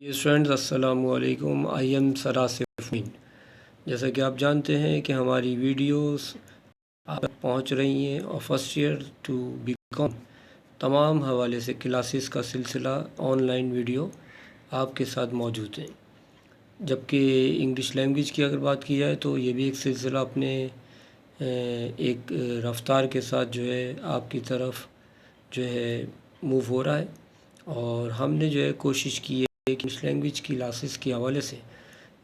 Students السلام علیکم، I am سراسف مین۔ جیسا کہ آپ جانتے ہیں کہ ہماری ویڈیوز آپ تک پہنچ رہی ہیں اور فرسٹ ایئر ٹو بی کام تمام حوالے سے کلاسز کا سلسلہ آن لائن ویڈیو آپ کے ساتھ موجود ہیں۔ جبکہ انگلش لینگویج کی اگر بات کی جائے تو یہ بھی ایک سلسلہ اپنے ایک رفتار کے ساتھ جو ہے آپ کی طرف جو ہے موو ہو رہا ہے، اور ہم نے جو ہے کوشش کی ہے انگلش لینگویج کی کلاسز کے حوالے سے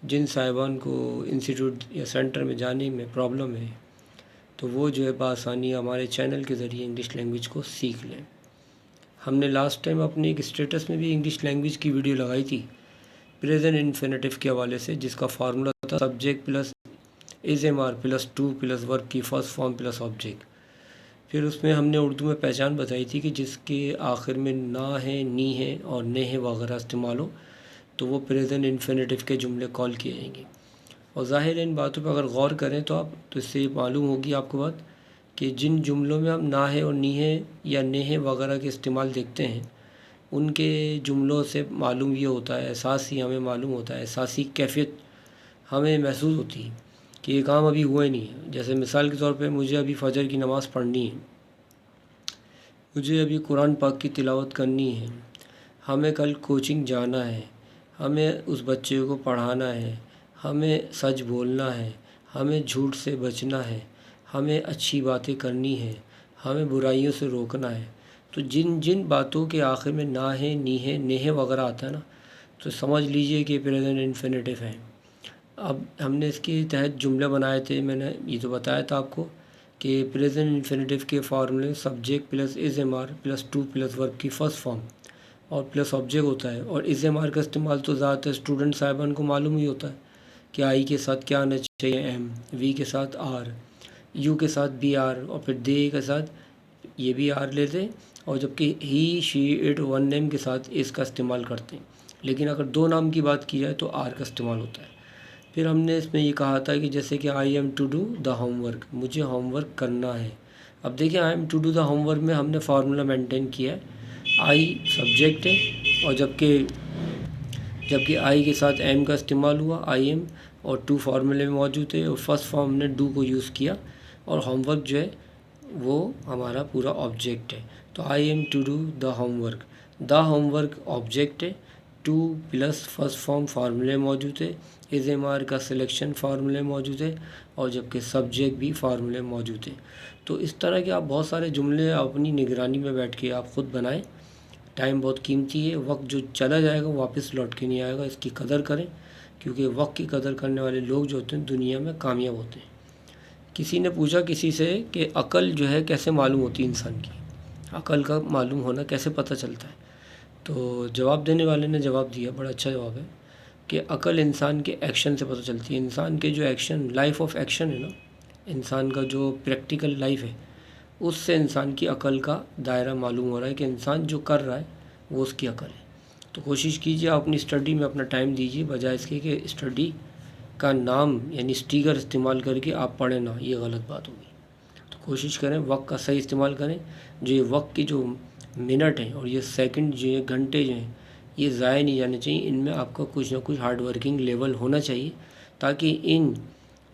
جن صاحبان کو انسٹیٹیوٹ یا سینٹر میں جانے میں پرابلم ہے تو وہ جو ہے بآسانی ہمارے چینل کے ذریعے انگلش لینگویج کو سیکھ لیں۔ ہم نے لاسٹ ٹائم اپنے ایک اسٹیٹس میں بھی انگلش لینگویج کی ویڈیو لگائی تھی پریزنٹ انفینیٹیو کے حوالے سے، جس کا فارمولا تھا subject plus is am are plus to plus verb کی فرسٹ فارم پلس آبجیکٹ۔ پھر اس میں ہم نے اردو میں پہچان بتائی تھی کہ جس کے آخر میں نہ ہے، نی ہے اور نے ہے وغیرہ استعمال ہو تو وہ پریزنٹ انفینیٹیو کے جملے کال کیے جائیں گے۔ اور ظاہر ہے ان باتوں پہ اگر غور کریں تو اس سے یہ معلوم ہوگی آپ کو بات کہ جن جملوں میں ہم نہ ہے اور نی ہے یا نے ہے وغیرہ کے استعمال دیکھتے ہیں ان کے جملوں سے معلوم یہ ہوتا ہے، احساس ہی ہمیں معلوم ہوتا ہے، احساسی کیفیت ہمیں محسوس ہوتی ہے کہ یہ کام ابھی ہوا ہی نہیں ہے۔ جیسے مثال کے طور پہ مجھے ابھی فجر کی نماز پڑھنی ہے، مجھے ابھی قرآن پاک کی تلاوت کرنی ہے، ہمیں کل کوچنگ جانا ہے، ہمیں اس بچے کو پڑھانا ہے، ہمیں سچ بولنا ہے، ہمیں جھوٹ سے بچنا ہے، ہمیں اچھی باتیں کرنی ہے، ہمیں برائیوں سے روکنا ہے۔ تو جن جن باتوں کے آخر میں نہ ہے، نی ہے، نے ہے وغیرہ آتا ہے نا، تو سمجھ لیجئے کہ پریزنٹ انفینیٹیو ہے۔ اب ہم نے اس کے تحت جملے بنائے تھے، میں نے یہ تو بتایا تھا آپ کو کہ پریزنٹ انفینیٹیو کے فارمولے subject plus is am are plus to plus verb کی فرسٹ فارم اور پلس آبجیکٹ ہوتا ہے، اور از ایم آر کا استعمال تو زیادہ تر اسٹوڈنٹ صاحبان کو معلوم ہی ہوتا ہے کہ آئی کے ساتھ کیا آنا چاہیے، ایم، وی کے ساتھ آر، یو کے ساتھ بی آر، اور پھر دے کے ساتھ یہ بھی آر لیتے، اور جبکہ ہی، شی، اٹ، ون نیم کے ساتھ اس کا استعمال کرتے ہیں۔ لیکن اگر دو نام کی بات کی جائے تو آر کا استعمال ہوتا ہے۔ پھر ہم نے اس میں یہ کہا تھا کہ جیسے کہ I am to do the homework, مجھے ہوم ورک کرنا ہے۔ اب دیکھیں I am to do the homework میں ہم نے فارمولا مینٹین کیا ہے، آئی سبجیکٹ ہے، اور جبکہ آئی کے ساتھ ایم کا استعمال ہوا، آئی ایم، اور ٹو فارمولے میں موجود ہے، اور فرسٹ فارم نے ڈو کو یوز کیا، اور ہوم ورک جو ہے وہ ہمارا پورا آبجیکٹ ہے۔ تو I am to do the homework object ہے، ٹو پلس فرسٹ فارم فارمولے موجود ہے، از ایم آر کا سلیکشن فارمولے موجود ہے، اور جبکہ سبجیکٹ بھی فارمولے موجود ہے۔ تو اس طرح کے آپ بہت سارے جملے اپنی نگرانی میں بیٹھ کے آپ خود بنائیں۔ ٹائم بہت قیمتی ہے، وقت جو چلا جائے گا واپس لوٹ کے نہیں آئے گا، اس کی قدر کریں، کیونکہ وقت کی قدر کرنے والے لوگ جو ہوتے ہیں دنیا میں کامیاب ہوتے ہیں۔ کسی نے پوچھا کسی سے کہ عقل جو ہے کیسے معلوم ہوتی ہے انسان کی، عقل کا معلوم ہونا کیسے پتہ چلتا ہے؟ تو جواب دینے والے نے جواب دیا، بڑا اچھا جواب ہے، کہ عقل انسان کے ایکشن سے پتہ چلتی ہے۔ انسان کے جو ایکشن، لائف آف ایکشن ہے نا، انسان کا جو پریکٹیکل لائف ہے، اس سے انسان کی عقل کا دائرہ معلوم ہو رہا ہے کہ انسان جو کر رہا ہے وہ اس کی عقل ہے۔ تو کوشش کیجیے آپ اپنی اسٹڈی میں اپنا ٹائم دیجیے، بجائے اس کے کہ اسٹڈی کا نام یعنی اسٹیکر استعمال کر کے آپ پڑھیں نا، یہ غلط بات ہوگی۔ تو کوشش کریں وقت کا صحیح استعمال کریں۔ جو یہ وقت کی جو منٹ ہیں اور یہ سیکنڈ جو ہے، گھنٹے جو ہیں، یہ ضائع نہیں جانے چاہیے، ان میں آپ کا کچھ نہ کچھ ہارڈ ورکنگ لیول ہونا چاہیے، تاکہ ان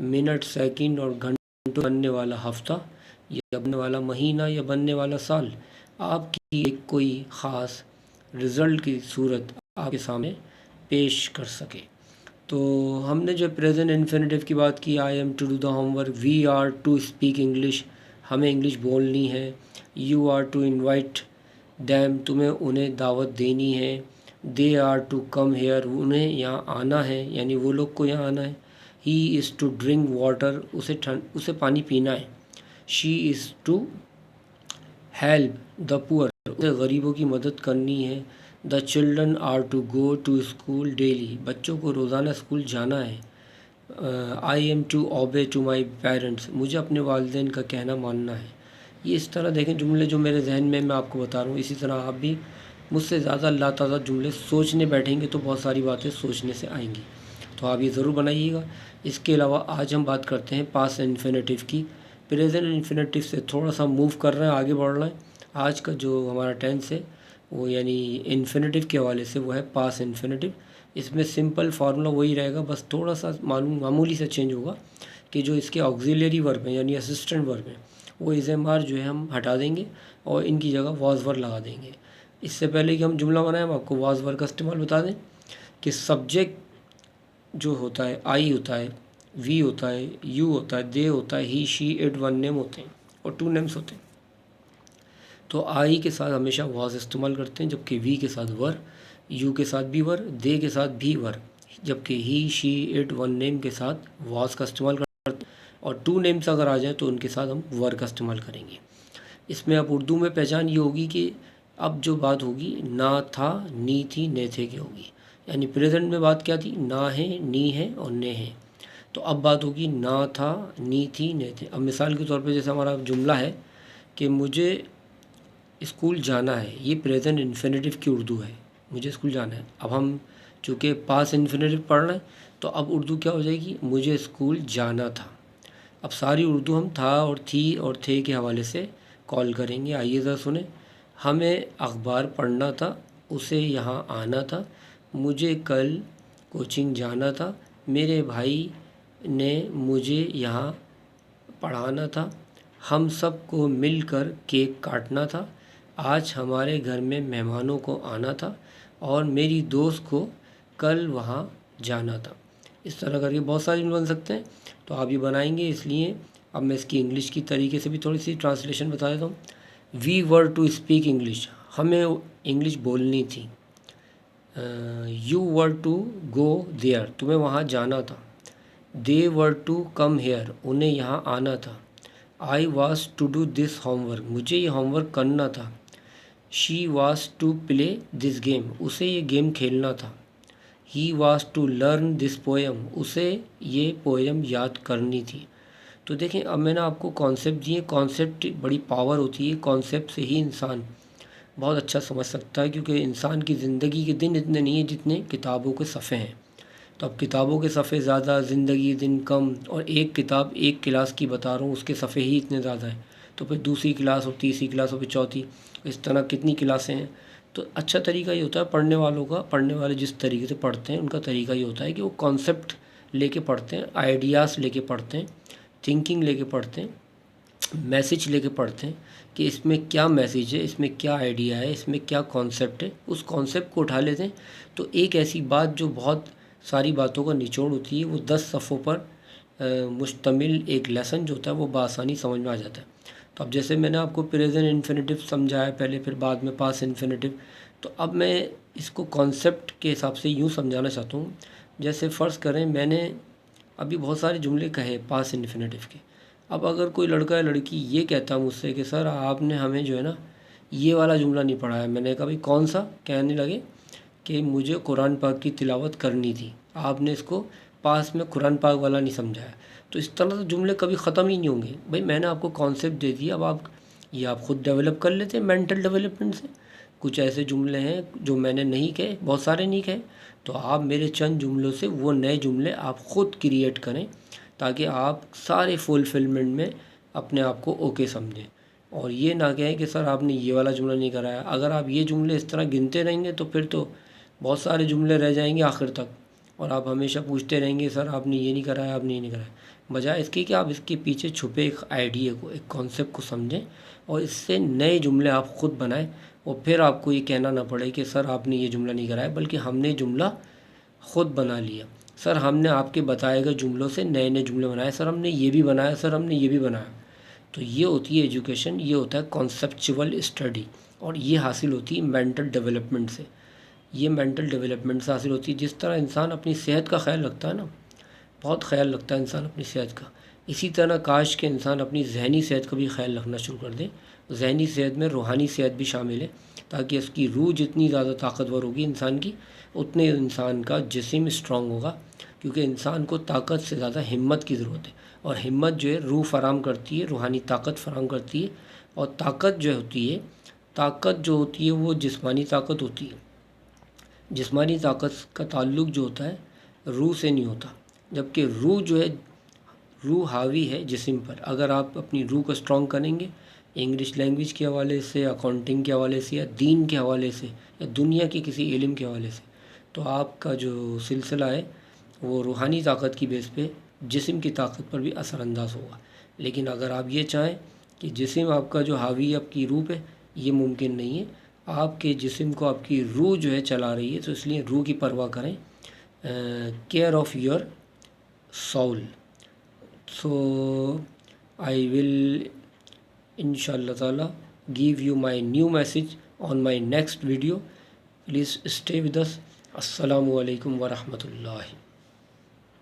منٹ، سیکنڈ اور گھنٹوں بننے والا ہفتہ یا بننے والا مہینہ یا بننے والا سال آپ کی ایک کوئی خاص رزلٹ کی صورت آپ کے سامنے پیش کر سکے۔ تو ہم نے جو پریزنٹ انفینیٹیو کی بات کی، I am to do the homework, we are to speak English, ہمیں انگلش بولنی ہے، you are to invite them, تمہیں انہیں دعوت دینی ہے، they are to come here, انہیں یہاں آنا ہے، یعنی وہ لوگ کو یہاں آنا ہے، ہی از ٹو ڈرنک واٹر، اسے پانی پینا ہے، شی از ٹو ہیلپ دا پور، اسے غریبوں کی مدد کرنی ہے، the children are to go to school daily, بچوں کو روزانہ اسکول جانا ہے، I am to obey to my parents, مجھے اپنے والدین کا کہنا ماننا ہے۔ یہ اس طرح دیکھیں جملے جو میرے ذہن میں آپ کو بتا رہا ہوں، اسی طرح آپ بھی مجھ سے زیادہ اللہ تعالیٰ جملے سوچنے بیٹھیں گے تو بہت ساری باتیں سوچنے سے آئیں گی، تو آپ یہ ضرور بنائیے گا۔ اس کے علاوہ آج ہم بات کرتے ہیں پاسٹ انفینیٹیو کی۔ پریزنٹ انفینیٹیو سے تھوڑا سا موو کر رہے ہیں، آگے بڑھ رہے ہیں۔ آج کا جو ہمارا ٹینس ہے وہ یعنی انفینیٹیو کے حوالے سے وہ ہے پاس انفینیٹیو. اس میں سمپل فارمولا وہی رہے گا، بس تھوڑا سا معمولی سا چینج ہوگا کہ جو اس کے آکزیلری ورب ہیں یعنی اسسٹنٹ ورب ہیں وہ از ایم آر جو ہے ہم ہٹا دیں گے اور ان کی جگہ واز ور لگا دیں گے. اس سے پہلے کہ ہم جملہ بنائیں ہم آپ کو واز ور کا استعمال بتا دیں کہ سبجیکٹ جو ہوتا ہے آئی ہوتا ہے، وی ہوتا ہے، یو ہوتا ہے، دے ہوتا ہے، ہی شی اٹ ون نیم ہوتے ہیں اور ٹو نیمس ہوتے ہیں. تو آئی کے ساتھ ہمیشہ واز استعمال کرتے ہیں، جبکہ وی کے ساتھ ور، یو کے ساتھ بھی ور، دے کے ساتھ بھی ور، جبکہ ہی شی اٹ ون نیم کے ساتھ واز کا استعمال کرتے ہیں اور ٹو نیمس اگر آ جائیں تو ان کے ساتھ ہم ور کا استعمال کریں گے. اس میں اب اردو میں پہچان یہ ہوگی کہ اب جو بات ہوگی نہ تھا، نی تھی، نے تھے کی ہوگی. یعنی پریزنٹ میں بات کیا تھی؟ نہ ہے، نی ہے اور نے ہے. تو اب بات ہوگی نہ تھا، نی تھی، نے تھے. اب مثال کے طور پہ جیسے ہمارا جملہ ہے کہ مجھے اسکول جانا ہے، یہ پریزنٹ انفینیٹیو کی اردو ہے، مجھے اسکول جانا ہے. اب ہم چونکہ پاس انفینیٹیو پڑھ رہے ہیں تو اب اردو کیا ہو جائے گی؟ مجھے اسکول جانا تھا. اب ساری اردو ہم تھا اور تھی اور تھے کے حوالے سے کال کریں گے. آئیے ذرا سنیں. ہمیں اخبار پڑھنا تھا، اسے یہاں آنا تھا، مجھے کل کوچنگ جانا تھا، میرے بھائی نے مجھے یہاں پڑھانا تھا، ہم سب کو مل کر کیک کاٹنا تھا، آج ہمارے گھر میں مہمانوں کو آنا تھا اور میری دوست کو کل وہاں جانا تھا. اس طرح کر کے بہت سارے جملے بن سکتے ہیں. تو آپ یہ بنائیں گے. اس لیے اب میں اس کی انگلش کی طریقے سے بھی تھوڑی سی ٹرانسلیشن بتا دیتا ہوں. We were to speak English, ہمیں انگلش بولنی تھی. You were to go there, تمہیں وہاں جانا تھا. دے ور ٹو کم ہیئر، انہیں یہاں آنا تھا. I was to do this homework, مجھے یہ ہوم ورک کرنا تھا. She was to play this game, اسے یہ گیم کھیلنا تھا. He was to learn this poem, اسے یہ پوئم یاد کرنی تھی. تو دیکھیں اب میں نے آپ کو کانسیپٹ دیے. کانسیپٹ بڑی پاور ہوتی ہے، کانسیپٹ سے ہی انسان بہت اچھا سمجھ سکتا ہے، کیونکہ انسان کی زندگی کے دن اتنے نہیں ہیں جتنے کتابوں کے صفحے ہیں. تو اب کتابوں کے صفحے زیادہ، زندگی دن کم، اور ایک کتاب ایک کلاس کی بتا رہا ہوں اس کے صفحے ہی اتنے زیادہ ہیں. تو پھر دوسری کلاس اور تیسری کلاس اور پھر چوتھی، اس طرح کتنی کلاسیں ہیں. تو اچھا طریقہ یہ ہوتا ہے پڑھنے والوں کا، پڑھنے والے جس طریقے سے پڑھتے ہیں ان کا طریقہ یہ ہوتا ہے کہ وہ کانسیپٹ لے کے پڑھتے ہیں، آئیڈیاز لے کے پڑھتے ہیں، تھنکنگ لے کے پڑھتے ہیں، میسیج لے کے پڑھتے ہیں کہ اس میں کیا میسیج ہے، اس میں کیا آئیڈیا ہے، اس میں کیا کانسیپٹ ہے. اس کانسیپٹ کو اٹھا لیتے ہیں تو ایک ایسی بات جو بہت ساری باتوں کا نچوڑ ہوتی ہے، وہ 10 صفحوں پر مشتمل ایک لیسن جو ہوتا ہے وہ بآسانی سمجھ میں آ جاتا ہے. تو اب جیسے میں نے آپ کو پریزنٹ انفینیٹیو سمجھایا پہلے، پھر بعد میں پاس انفینیٹیو، تو اب میں اس کو کانسیپٹ کے حساب سے یوں سمجھانا چاہتا ہوں. جیسے فرض کریں میں نے ابھی بہت سارے جملے کہے پاس انفینیٹیو کے. اب اگر کوئی لڑکا یا لڑکی یہ کہتا مجھ سے کہ سر آپ نے ہمیں جو ہے نا یہ والا جملہ نہیں پڑھایا، میں نے کہا بھائی کون سا؟ کہنے لگے کہ مجھے قرآن پاک کی تلاوت کرنی تھی، آپ نے اس کو پاس میں قرآن پاک والا نہیں سمجھایا. تو اس طرح سے جملے کبھی ختم ہی نہیں ہوں گے. بھائی میں نے آپ کو کانسیپٹ دے دیا، اب آپ خود ڈیولپ کر لیتے ہیں مینٹل ڈیولپمنٹ سے. کچھ ایسے جملے ہیں جو میں نے نہیں کہے، بہت سارے نہیں کہے، تو آپ میرے چند جملوں سے وہ نئے جملے آپ خود کریٹ کریں تاکہ آپ سارے فلفلمنٹ میں اپنے آپ کو اوکے سمجھیں. اور یہ نہ کہیں کہ سر آپ نے یہ والا جملہ نہیں کرایا. اگر آپ یہ جملے اس طرح گنتے رہیں گے تو پھر تو بہت سارے جملے رہ جائیں گے آخر تک، اور آپ ہمیشہ پوچھتے رہیں گے سر آپ نے یہ نہیں کرایا، آپ نے یہ نہیں کرایا. بجائے اس کی کہ آپ اس کے پیچھے چھپے ایک آئیڈیا کو، ایک کانسیپٹ کو سمجھیں اور اس سے نئے جملے آپ خود بنائیں، اور پھر آپ کو یہ کہنا نہ پڑے کہ سر آپ نے یہ جملہ نہیں کرایا، بلکہ ہم نے جملہ خود بنا لیا. سر ہم نے آپ کے بتائے گئے جملوں سے نئے نئے جملے بنائے، سر ہم نے یہ بھی بنایا، سر ہم نے یہ بھی بنایا. تو یہ ہوتی ہے ایجوکیشن، یہ ہوتا ہے کانسیپچول اسٹڈی، اور یہ حاصل ہوتی ہے مینٹل ڈیولپمنٹ سے. یہ مینٹل ڈیولپمنٹ سے حاصل ہوتی ہے. جس طرح انسان اپنی صحت کا خیال رکھتا ہے نا، بہت خیال رکھتا ہے انسان اپنی صحت کا، اسی طرح کاش کہ انسان اپنی ذہنی صحت کا بھی خیال رکھنا شروع کر دے. ذہنی صحت میں روحانی صحت بھی شامل ہے، تاکہ اس کی روح جتنی زیادہ طاقتور ہوگی انسان کی، اتنے انسان کا جسم اسٹرانگ ہوگا. کیونکہ انسان کو طاقت سے زیادہ ہمت کی ضرورت ہے، اور ہمت جو ہے روح فراہم کرتی ہے، روحانی طاقت فراہم کرتی ہے. اور طاقت جو ہوتی ہے وہ جسمانی طاقت ہوتی ہے. جسمانی طاقت کا تعلق جو ہوتا ہے روح سے نہیں ہوتا، جبکہ روح جو ہے، روح حاوی ہے جسم پر. اگر آپ اپنی روح کو اسٹرانگ کریں گے انگلش لینگویج کے حوالے سے، اکاؤنٹنگ کے حوالے سے، یا دین کے حوالے سے، یا دنیا کے کسی علم کے حوالے سے، تو آپ کا جو سلسلہ ہے وہ روحانی طاقت کی بیس پہ جسم کی طاقت پر بھی اثر انداز ہوگا۔ لیکن اگر آپ یہ چاہیں کہ جسم آپ کا جو حاوی آپ کی روح ہے، یہ ممکن نہیں ہے۔ آپ کے جسم کو آپ کی روح جو ہے چلا رہی ہے، تو اس لیے روح کی پرواہ کریں، کیئر آف یور سول۔ سو آئی ول انشاء اللہ تعالیٰ give you my new message on my next video. Please stay with us. Assalamu alaikum wa rahmatullah.